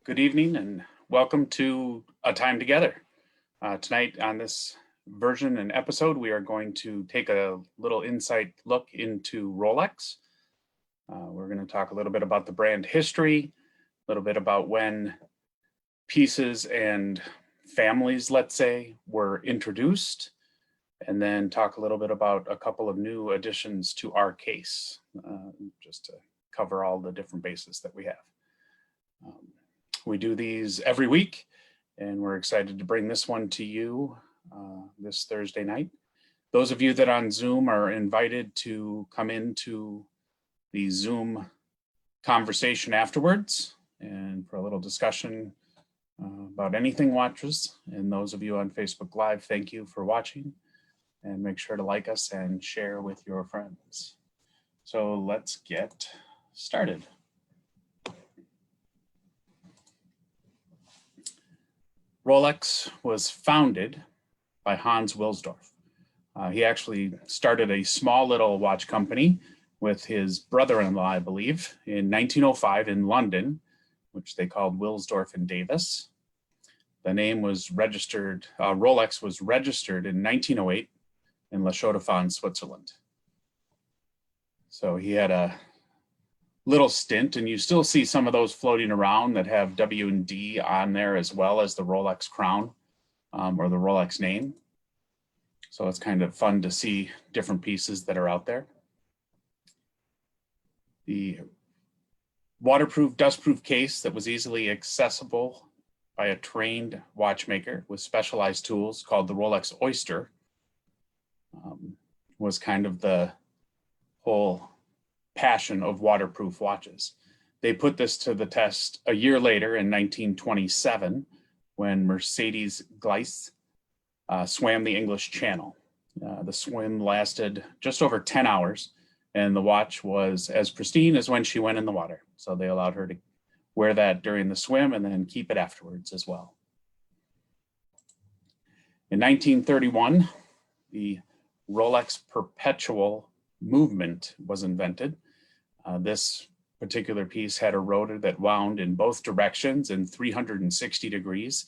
Good evening and welcome to A Time Together. Tonight on this version and episode, we are going to take a little insight look into Rolex. We're going to talk a little bit about the brand history, a little bit about when pieces and families, let's say, were introduced, and then talk a little bit about a couple of new additions to our case, just to cover all the different bases that we have. We do these every week, and we're excited to bring this one to you this Thursday night. Those of you that are on Zoom are invited to come into the Zoom conversation afterwards and for a little discussion about anything watches. And those of you on Facebook Live, thank you for watching, and make sure to like us and share with your friends. So let's get started. Rolex was founded by Hans Wilsdorf. He actually started a small little watch company with his brother-in-law, I believe, in 1905 in London, which they called Wilsdorf and Davis. The name was registered, Rolex was registered in 1908 in La Chaux-de-Fonds, Switzerland. So he had a little stint, and you still see some of those floating around that have W&D on there, as well as the Rolex crown or the Rolex name. So it's kind of fun to see different pieces that are out there. The waterproof, dustproof case that was easily accessible by a trained watchmaker with specialized tools called the Rolex Oyster was kind of the whole passion of waterproof watches. They put this to the test a year later in 1927 when Mercedes Gleis swam the English Channel. The swim lasted just over 10 hours, and the watch was as pristine as when she went in the water. So they allowed her to wear that during the swim and then keep it afterwards as well. In 1931, the Rolex Perpetual movement was invented. This particular piece had a rotor that wound in both directions in 360 degrees,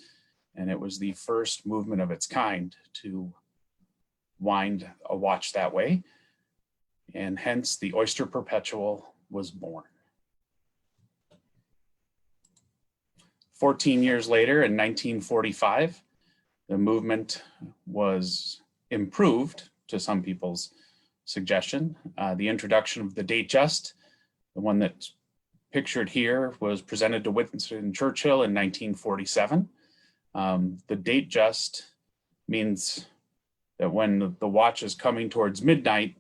and it was the first movement of its kind to wind a watch that way, and hence the Oyster Perpetual was born. 14 years later, in 1945, the movement was improved to some people's suggestion. The introduction of the Datejust, the one that's pictured here, was presented to Winston Churchill in 1947. The Datejust means that when the watch is coming towards midnight,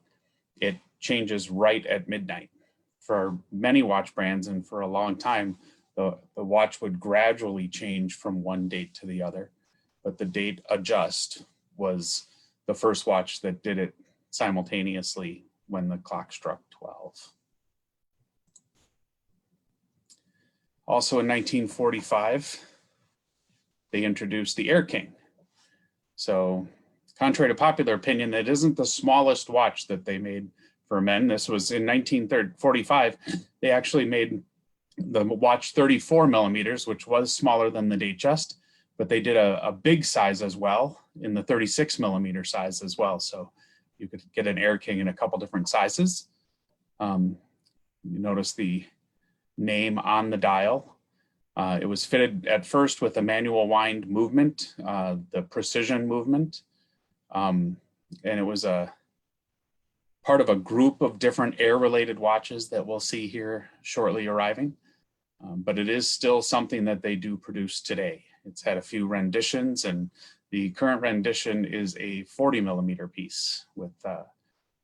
it changes right at midnight. For many watch brands and for a long time, the watch would gradually change from one date to the other, but the Datejust was the first watch that did it simultaneously when the clock struck 12. Also in 1945, they introduced the Air King. So contrary to popular opinion, that isn't the smallest watch that they made for men. This was in 1945. They actually made the watch 34 millimeters, which was smaller than the Datejust, but they did a big size as well in the 36 millimeter size as well. So you could get an Air King in a couple different sizes. You notice the name on the dial. It was fitted at first with a manual wind movement, the precision movement. And it was a part of a group of different air-related watches that we'll see here shortly arriving. But it is still something that they do produce today. It's had a few renditions, and the current rendition is a 40 millimeter piece with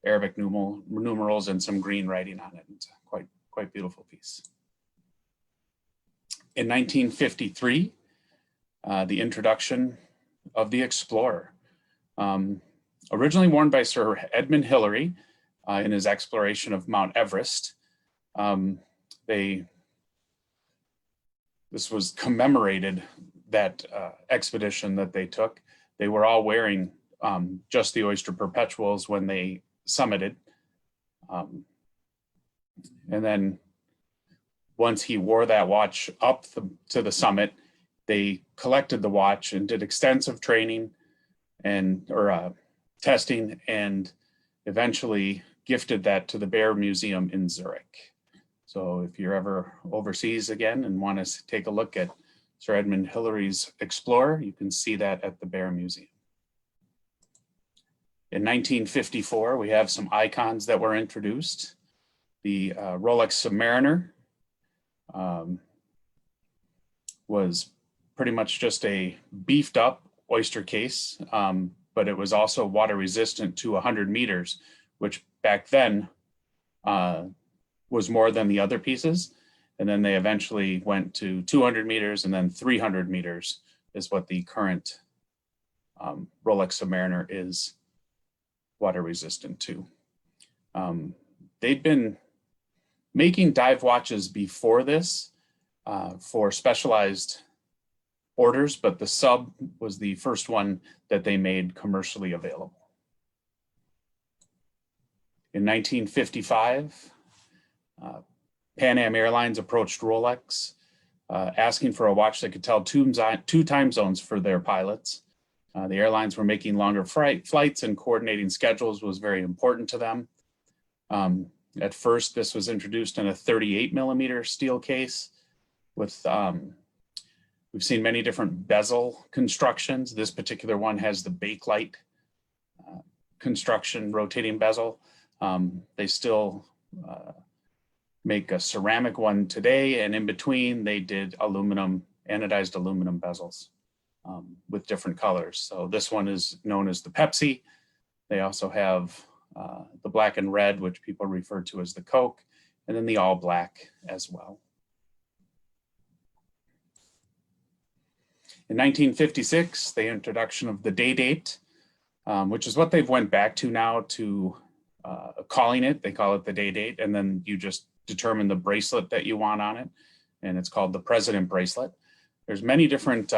Arabic numerals and some green writing on it. It's a quite beautiful piece. In 1953, the introduction of the Explorer. Originally worn by Sir Edmund Hillary in his exploration of Mount Everest. This was commemorated, that expedition that they took. They were all wearing just the Oyster Perpetuals when they summited. And then once he wore that watch up to the summit, they collected the watch and did extensive training and testing, and eventually gifted that to the Bear Museum in Zurich. So if you're ever overseas again and want to take a look at Sir Edmund Hillary's Explorer, you can see that at the Bear Museum. In 1954, we have some icons that were introduced. The Rolex Submariner was pretty much just a beefed up oyster case, but it was also water resistant to 100 meters, which back then was more than the other pieces. And then they eventually went to 200 meters, and then 300 meters is what the current Rolex Submariner is water resistant to. They'd been making dive watches before this for specialized orders, but the Sub was the first one that they made commercially available. In 1955, Pan Am Airlines approached Rolex, asking for a watch that could tell two time zones for their pilots. The airlines were making longer flights, and coordinating schedules was very important to them. At first, this was introduced in a 38 millimeter steel case with, we've seen many different bezel constructions. This particular one has the bakelite construction rotating bezel. They still make a ceramic one today, and in between they did anodized aluminum bezels with different colors. So this one is known as the Pepsi. They also have the black and red, which people refer to as the Coke, and then the all black as well. In 1956, the introduction of the day date, which is what they've went back to now to calling it. They call it the day date, and then you just determine the bracelet that you want on it, and it's called the President bracelet. There's many different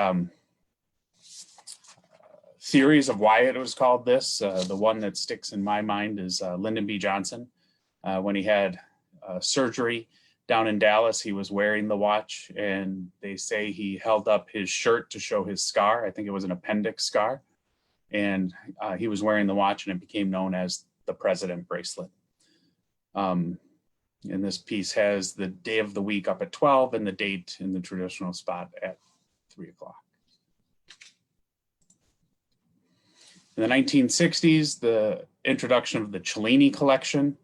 theories of why it was called this. The one that sticks in my mind is Lyndon B. Johnson. When he had surgery down in Dallas, he was wearing the watch, and they say he held up his shirt to show his scar. I think it was an appendix scar. And he was wearing the watch, and it became known as the President bracelet. And this piece has the day of the week up at 12 and the date in the traditional spot at 3 o'clock. In the 1960s, the introduction of the Cellini collection.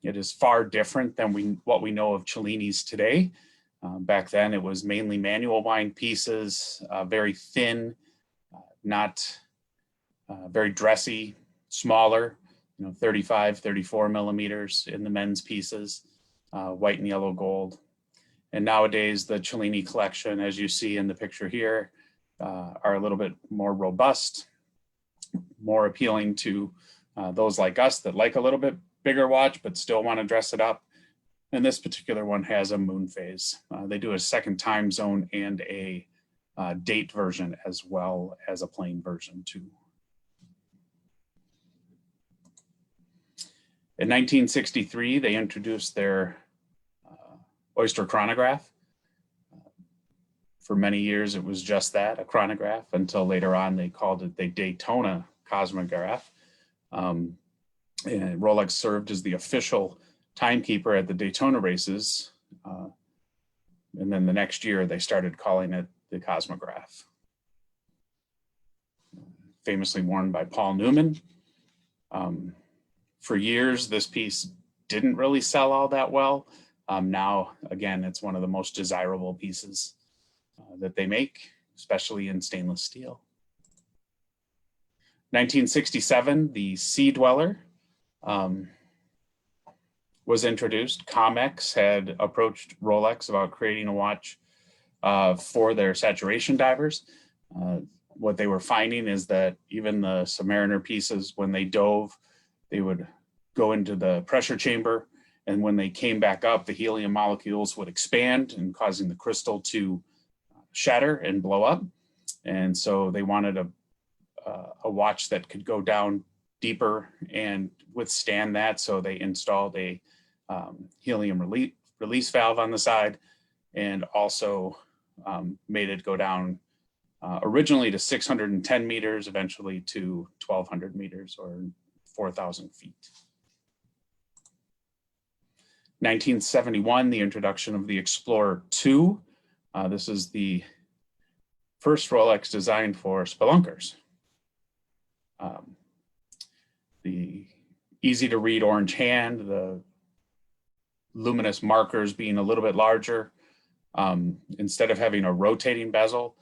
It is far different than what we know of Cellinis today. Back then, it was mainly manual wind pieces, very thin, not very dressy, smaller, 35, 34 millimeters in the men's pieces, white and yellow gold. And nowadays, the Cellini collection, as you see in the picture here, are a little bit more robust, more appealing to those like us that like a little bit bigger watch, but still want to dress it up. And this particular one has a moon phase. They do a second time zone and a date version as well as a plain version too. In 1963, they introduced their oyster chronograph. For many years, it was just that, a chronograph, until later on they called it the Daytona Cosmograph. And Rolex served as the official timekeeper at the Daytona races. And then the next year, they started calling it the Cosmograph. Famously worn by Paul Newman. For years, this piece didn't really sell all that well. Now, again, it's one of the most desirable pieces that they make, especially in stainless steel. 1967, the Sea Dweller was introduced. Comex had approached Rolex about creating a watch for their saturation divers. What they were finding is that even the Submariner pieces, when they dove, they would go into the pressure chamber, and when they came back up, the helium molecules would expand and causing the crystal to shatter and blow up. And so they wanted a watch that could go down deeper and withstand that. So they installed a helium release valve on the side, and also made it go down originally to 610 meters, eventually to 1,200 meters or 4,000 feet. 1971, the introduction of the Explorer 2. This is the first Rolex designed for spelunkers. The easy to read orange hand, the luminous markers being a little bit larger. Instead of having a rotating bezel,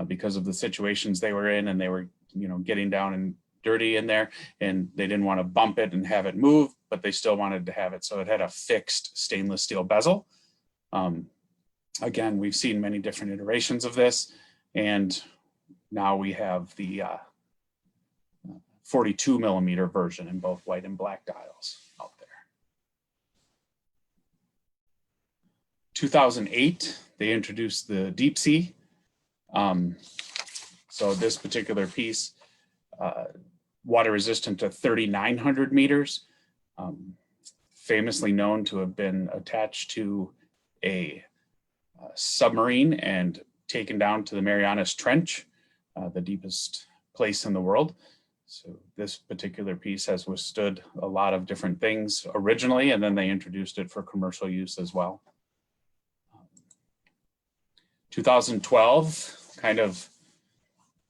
because of the situations they were in, and they were, getting down and dirty in there, and they didn't want to bump it and have it move, but they still wanted to have it. So it had a fixed stainless steel bezel. Again, we've seen many different iterations of this, and now we have the 42 millimeter version in both white and black dials out there. 2008, they introduced the Deepsea. So this particular piece, water resistant to 3,900 meters, famously known to have been attached to a submarine and taken down to the Marianas Trench, the deepest place in the world. So this particular piece has withstood a lot of different things originally, and then they introduced it for commercial use as well. 2012, kind of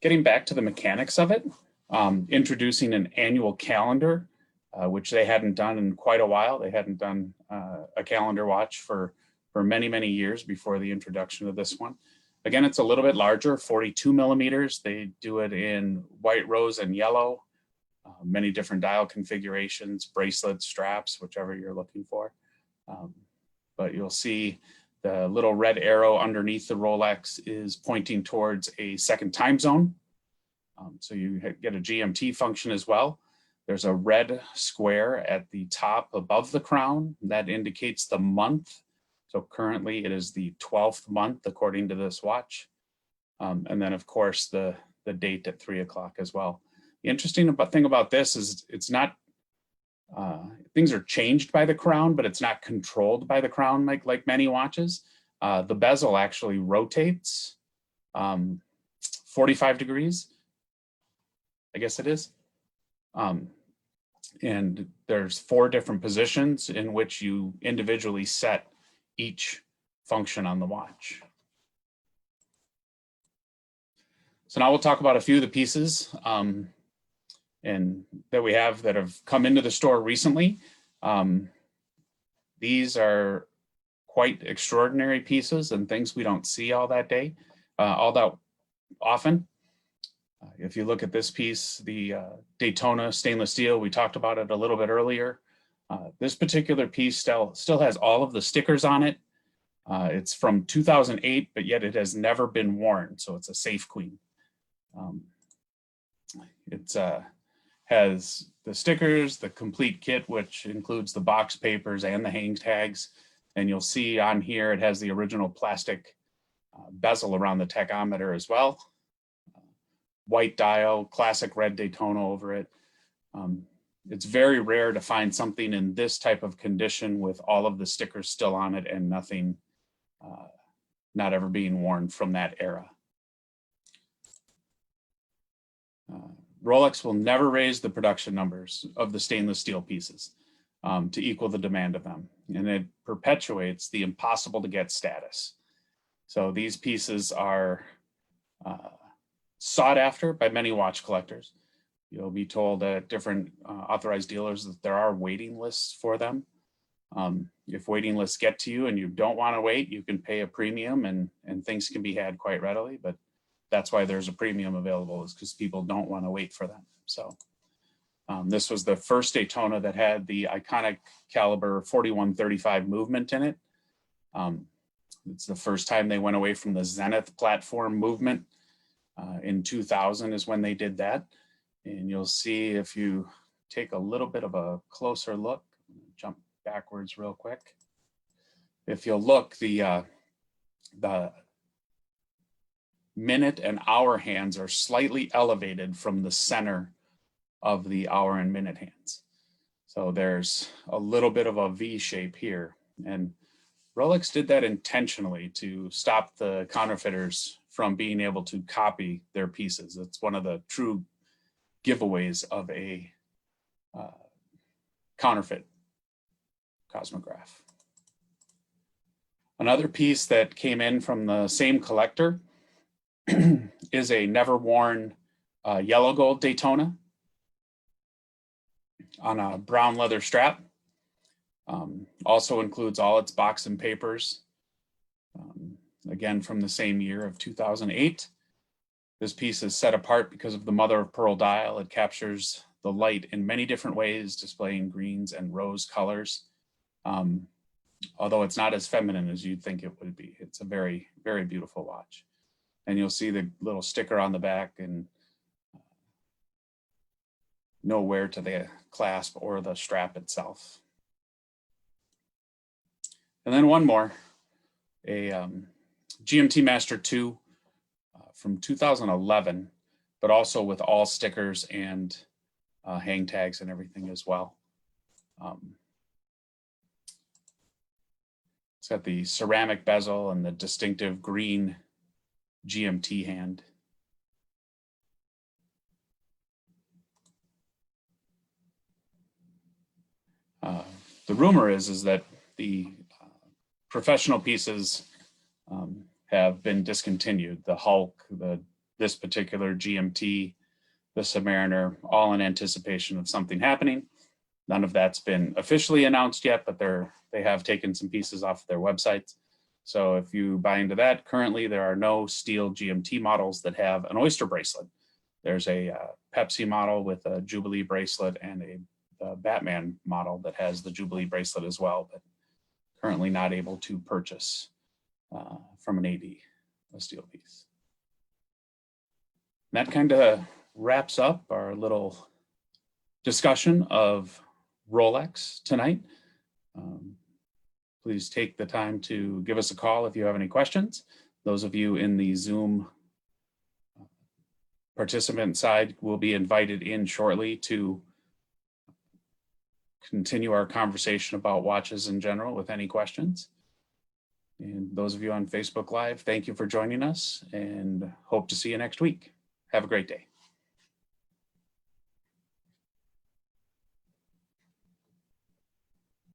getting back to the mechanics of it, introducing an annual calendar, which they hadn't done in quite a while. They hadn't done a calendar watch for many, many years before the introduction of this one. Again, it's a little bit larger, 42 millimeters. They do it in white, rose, and yellow, many different dial configurations, bracelets, straps, whichever you're looking for. But you'll see the little red arrow underneath the Rolex is pointing towards a second time zone. So you get a GMT function as well. There's a red square at the top above the crown that indicates the month. So currently it is the 12th month according to this watch. And then of course the date at 3 o'clock as well. The interesting thing about this is it's not, things are changed by the crown, but it's not controlled by the crown like many watches. The bezel actually rotates 45 degrees, I guess it is. And there's 4 different positions in which you individually set each function on the watch. So now we'll talk about a few of the pieces and that we have that have come into the store recently. These are quite extraordinary pieces and things we don't see all that often. If you look at this piece, the Daytona stainless steel, we talked about it a little bit earlier. This particular piece still has all of the stickers on it. It's from 2008, but yet it has never been worn, so it's a safe queen. It has the stickers, the complete kit, which includes the box papers and the hang tags. And you'll see on here, it has the original plastic bezel around the tachometer as well. White dial, classic red Daytona over it. It's very rare to find something in this type of condition with all of the stickers still on it and nothing, not ever being worn from that era. Rolex will never raise the production numbers of the stainless steel pieces to equal the demand of them. And it perpetuates the impossible to get status. So these pieces are sought after by many watch collectors. You'll be told at different authorized dealers that there are waiting lists for them. If waiting lists get to you and you don't want to wait, you can pay a premium and things can be had quite readily, but that's why there's a premium available, is because people don't want to wait for them. So this was the first Daytona that had the iconic caliber 4135 movement in it. It's the first time they went away from the Zenith platform movement. In 2000 is when they did that. And you'll see if you take a little bit of a closer look, jump backwards real quick. If you'll look, the minute and hour hands are slightly elevated from the center of the hour and minute hands. So there's a little bit of a V shape here. And Rolex did that intentionally to stop the counterfeiters from being able to copy their pieces. It's one of the true giveaways of a counterfeit cosmograph. Another piece that came in from the same collector is a never worn yellow gold Daytona on a brown leather strap. Also includes all its box and papers. Again, from the same year of 2008. This piece is set apart because of the mother of pearl dial. It captures the light in many different ways, displaying greens and rose colors. Although it's not as feminine as you'd think it would be. It's a very, very beautiful watch. And you'll see the little sticker on the back and no wear to the clasp or the strap itself. And then one more, a GMT Master 2 from 2011, but also with all stickers and hang tags and everything as well. It's got the ceramic bezel and the distinctive green GMT hand. The rumor is that the professional pieces have been discontinued. The Hulk, this particular GMT, the Submariner, all in anticipation of something happening. None of that's been officially announced yet, but they have taken some pieces off their websites. So if you buy into that, currently there are no steel GMT models that have an oyster bracelet. There's a Pepsi model with a Jubilee bracelet and a Batman model that has the Jubilee bracelet as well, but currently not able to purchase from an AD, a steel piece. And that kind of wraps up our little discussion of Rolex tonight. Please take the time to give us a call if you have any questions. Those of you in the Zoom participant side will be invited in shortly to continue our conversation about watches in general with any questions. And those of you on Facebook Live, thank you for joining us and hope to see you next week. Have a great day.